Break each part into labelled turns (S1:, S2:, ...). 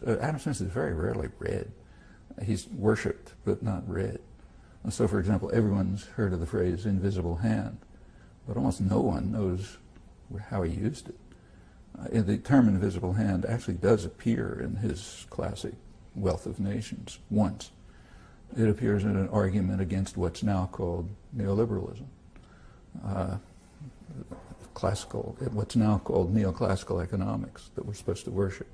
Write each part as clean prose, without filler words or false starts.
S1: Adam Smith is very rarely read. He's worshipped, but not read. And so, for example, everyone's heard of the phrase invisible hand, but almost no one knows how he used it. The term invisible hand actually does appear in his classic Wealth of Nations once. It appears in an argument against what's now called neoliberalism. What's now called neoclassical economics that we're supposed to worship.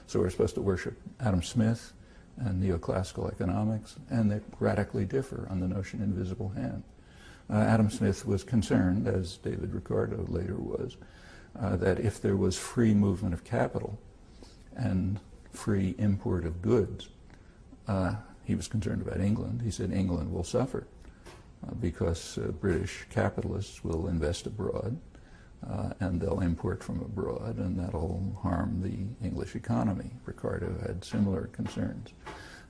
S1: So we're supposed to worship Adam Smith and neoclassical economics, and they radically differ on the notion invisible hand. Adam Smith was concerned, as David Ricardo later was, that if there was free movement of capital and free import of goods, he was concerned about England. He said England will suffer because British capitalists will invest abroad and they'll import from abroad, and that'll harm the English economy. Ricardo had similar concerns.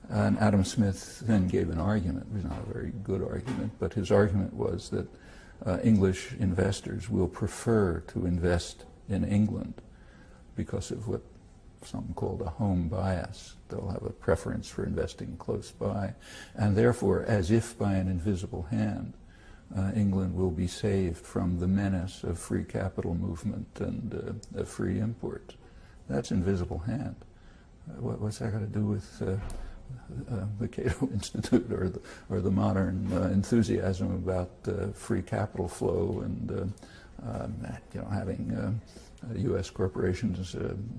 S1: And Adam Smith then gave an argument. It was not a very good argument, but his argument was that English investors will prefer to invest in England because of what some called a home bias. They'll have a preference for investing close by, and therefore, as if by an invisible hand, England will be saved from the menace of free capital movement and free import. That's invisible hand. What's that got to do with the Cato Institute or the modern enthusiasm about free capital flow and having U.S. corporations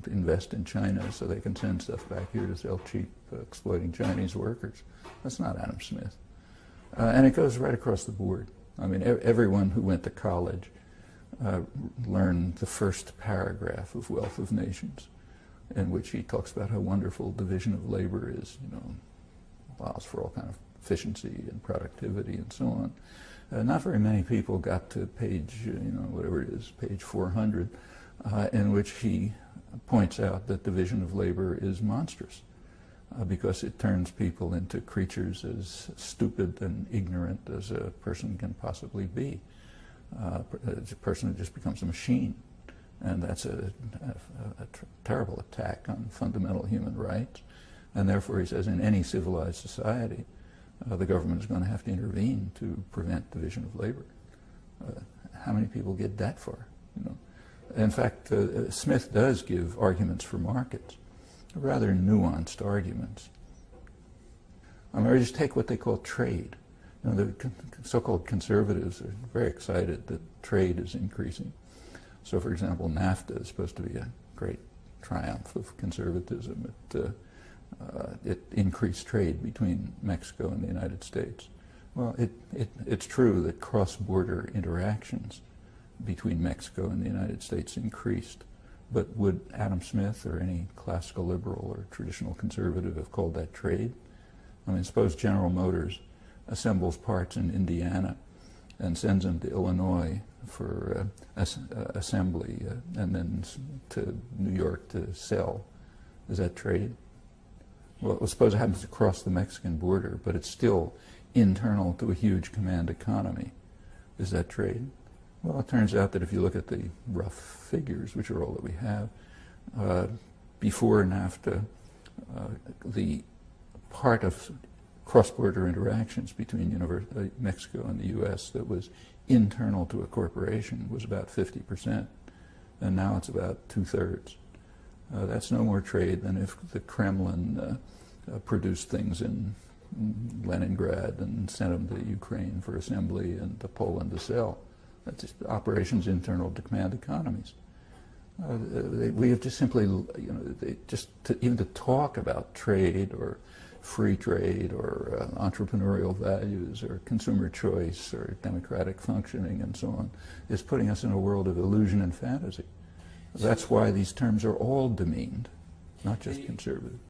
S1: invest in China so they can send stuff back here to sell cheap, exploiting Chinese workers? That's not Adam Smith. And it goes right across the board. I mean, everyone who went to college learned the first paragraph of Wealth of Nations, in which he talks about how wonderful division of labor is, allows for all kind of efficiency and productivity and so on. Not very many people got to page, whatever it is, page 400, in which he points out that division of labor is monstrous because it turns people into creatures as stupid and ignorant as a person can possibly be. It's a person who just becomes a machine. And that's a terrible attack on fundamental human rights. And therefore, he says, in any civilized society, the government is going to have to intervene to prevent division of labor. How many people get that far? In fact, Smith does give arguments for markets, rather nuanced arguments. Or just take what they call trade. The so-called conservatives are very excited that trade is increasing. So, for example, NAFTA is supposed to be a great triumph of conservatism. It increased trade between Mexico and the United States. Well, it's true that cross-border interactions between Mexico and the United States increased, but would Adam Smith or any classical liberal or traditional conservative have called that trade? I mean, suppose General Motors assembles parts in Indiana and sends them to Illinois for assembly and then to New York to sell. Is that trade? Well, suppose it happens across the Mexican border, but it's still internal to a huge command economy. Is that trade? Well, it turns out that if you look at the rough figures, which are all that we have, before NAFTA, the part of cross-border interactions between Mexico and the U.S. that was internal to a corporation was about 50%, and now it's about 2/3. That's no more trade than if the Kremlin produced things in Leningrad and sent them to Ukraine for assembly and to Poland to sell. That's just operations internal to command economies. We have just simply, even to talk about trade or free trade or entrepreneurial values or consumer choice or democratic functioning and so on is putting us in a world of illusion and fantasy. That's why these terms are all demeaned, not just conservative.